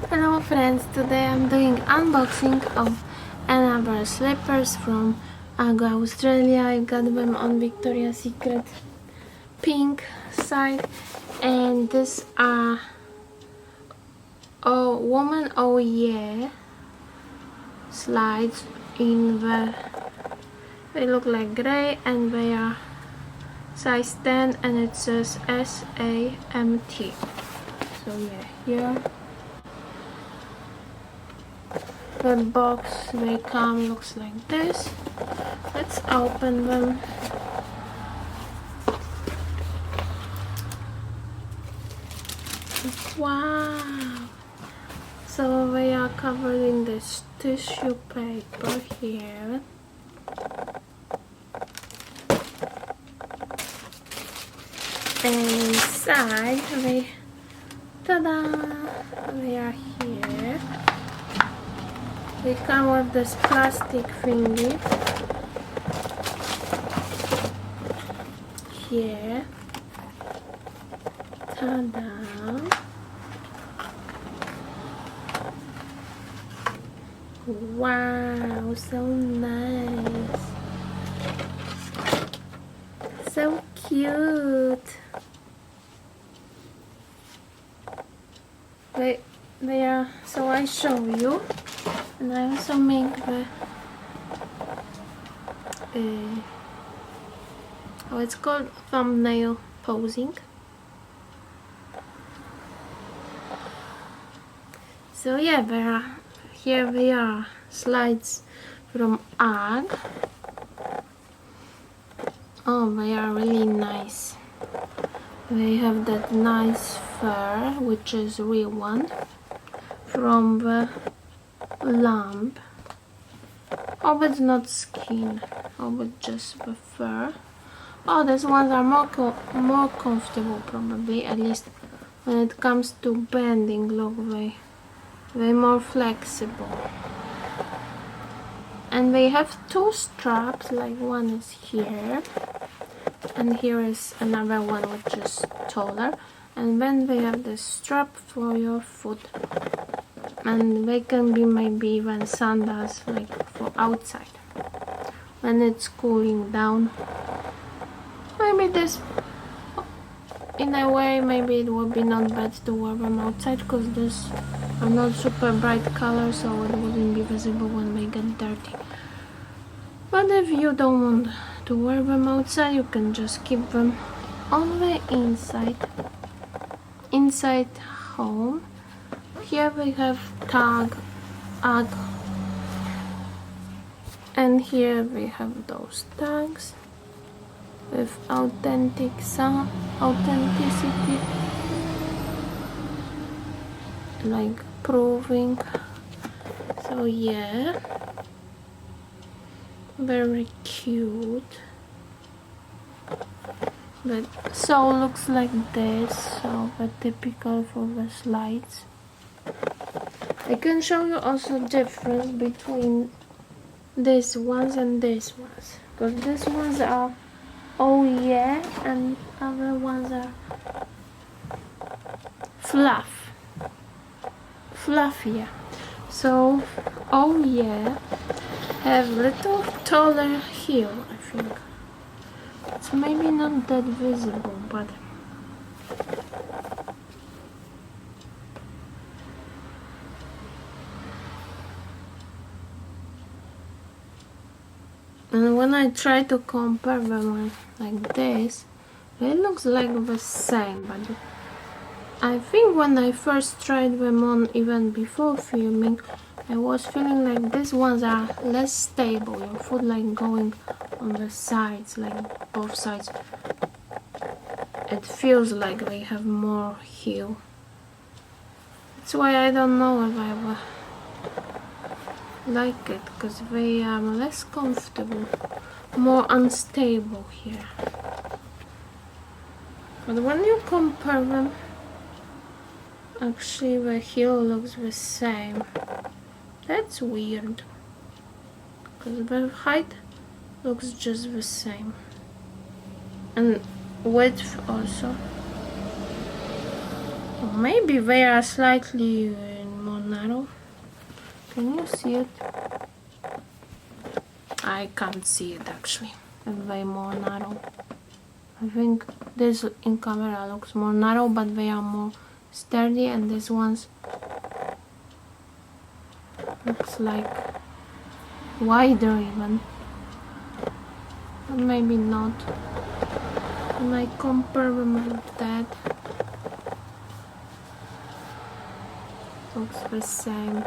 Hello friends, today I'm doing unboxing of another slippers from Ugg Australia. I got them on Victoria's Secret pink side, and these are Woman Oh Yeah slides in they look like grey and they are size 10 and it says SAMT. So yeah, here the box they come looks like this. Let's open them. Wow! So they are covered in this tissue paper here. And inside they, ta-da! They are here. They come with this plastic thingy here. Ta-da! Wow, so nice. So cute. They are, so I show you, and I also make the it's called thumbnail posing. So yeah, here they are, slides from Ugg. Oh, they are really nice. They have that nice fur, which is real one, from the lamb. Oh, but it's not skin. Oh, but just the fur. Oh, these ones are more comfortable, probably, at least when it comes to bending. Look, they're more flexible. And they have two straps, like one is here, and here is another one which is taller, and then they have the strap for your foot, and they can be maybe even sandals, like for outside when it's cooling down. Maybe this, in a way, maybe it would be not bad to wear them outside, because these are not super bright colors, so it wouldn't be visible when they get dirty. But if you don't want to wear them outside, you can just keep them on the inside home. Here we have tag Ugg, and here we have those tags with authenticity, like proving. So yeah, very cute. The sole looks like this, so the typical for the slides. I can show you also difference between these ones and these ones, because these ones are Oh Yeah and other ones are fluffier. So Oh Yeah have little taller heel, I think. It's maybe not that visible, but and when I try to compare them like this, it looks like the same, but I think when I first tried them on, even before filming, I was feeling like these ones are less stable. Your foot like going on the sides, like both sides. It feels like they have more heel. That's why I don't know if I will like it, because they are less comfortable, more unstable here. But when you compare them, actually the heel looks the same. That's weird, because the height looks just the same, and width also. Maybe they are slightly more narrow. Can you see it? I can't see it actually. It's way more narrow. I think this in camera looks more narrow, but they are more sturdy, and this one's looks like wider even. But maybe not. I might compare them with that. Looks the same.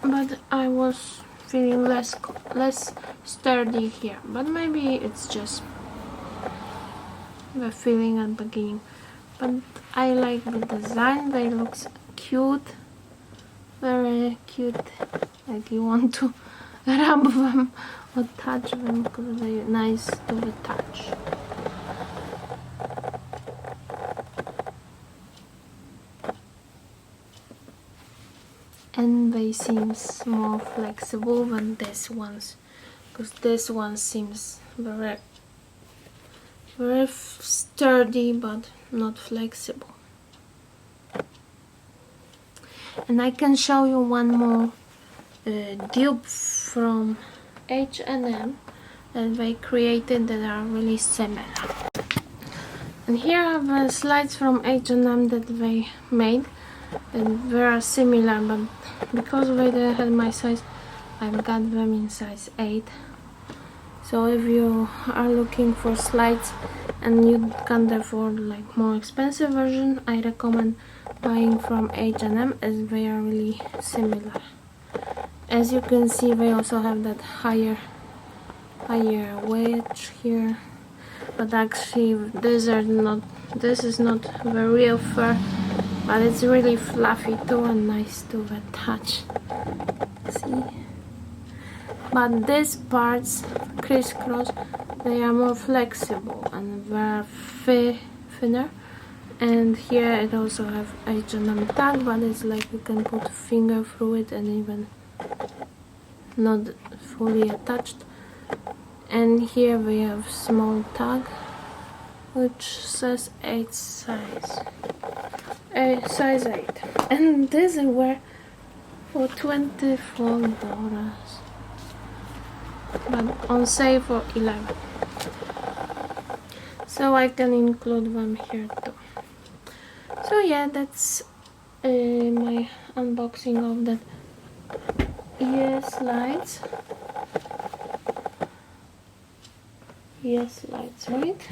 But I was feeling less sturdy here. But maybe it's just the feeling at the beginning. But I like the design. They look cute, very cute. Like you want to rub them or touch them because they're nice to the touch. And they seem more flexible than this ones, because this one seems very sturdy but not flexible. And I can show you one more dupe from H&M that they created that are really similar. And here are the slides from H&M that they made, and they are similar, but because they didn't have my size, I've got them in size 8. So if you are looking for slides and you can't afford like more expensive version, I recommend buying from H&M as they are really similar. As you can see, they also have that higher wedge here, but actually this is not the real fur, but it's really fluffy too and nice to the touch. See? But these parts, crisscross, they are more flexible and they're thinner. And here it also have H&M tag, but it's like you can put a finger through it and even not fully attached. And here we have small tag which says 8 size. Size 8. And this I wear for $24, but on sale for 11. So I can include them here too. So yeah, that's my unboxing of that slides. Slides, right?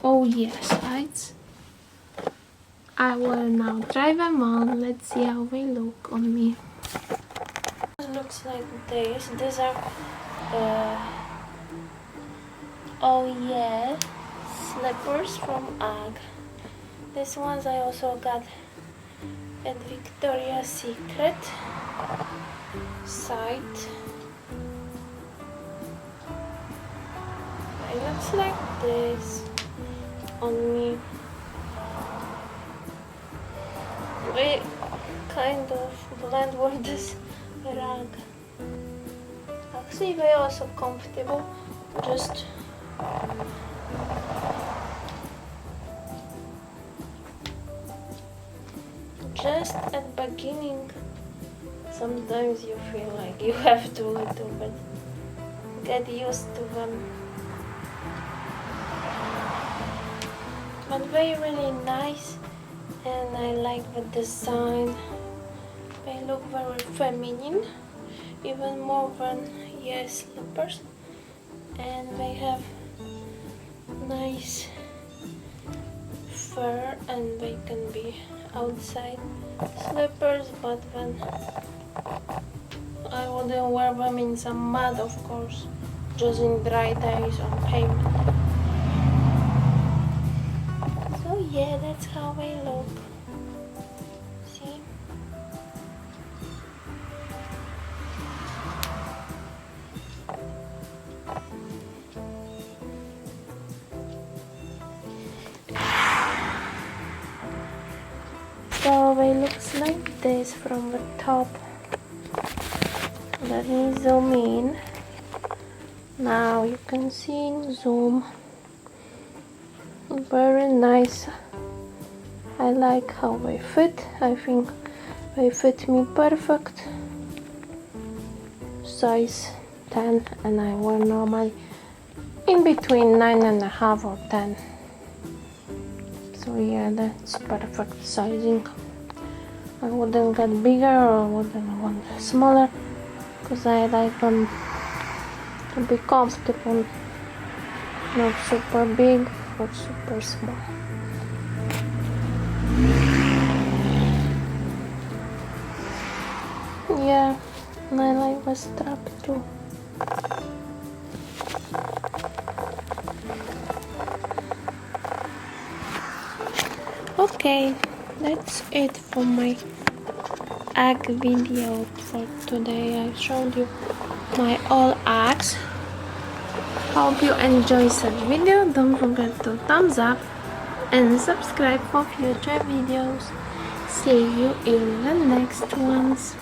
Oh yeah, slides. I will now try them on. Let's see how they look on me. It looks like this. These are Oh Yeah slippers from Ugg. These ones I also got at Victoria's Secret site. It looks like this on me. They kind of blend with this rug. Actually, they're also comfortable. Just at the beginning, sometimes you feel like you have to a little bit get used to them. But they're really nice, and I like the design. They look very feminine, even more than slippers, and they have nice fur, and they can be outside slippers, but then I wouldn't wear them in some mud, of course, just in dry days on pavement. So yeah, that's how they look. See? So they looks like this from the top. Let me zoom in. Now you can see in zoom. Very nice. I like how they fit. I think they fit me perfect. Size 10, and I wear normally in between 9.5 or 10. So yeah, that's perfect sizing. I wouldn't get bigger or wouldn't want smaller because I like them to be comfortable, not super big or super small. Yeah, and I like the strap too. Okay, that's it for my Ugg video for today. I showed you my all Uggs. Hope you enjoyed such video. Don't forget to thumbs up and subscribe for future videos. See you in the next ones.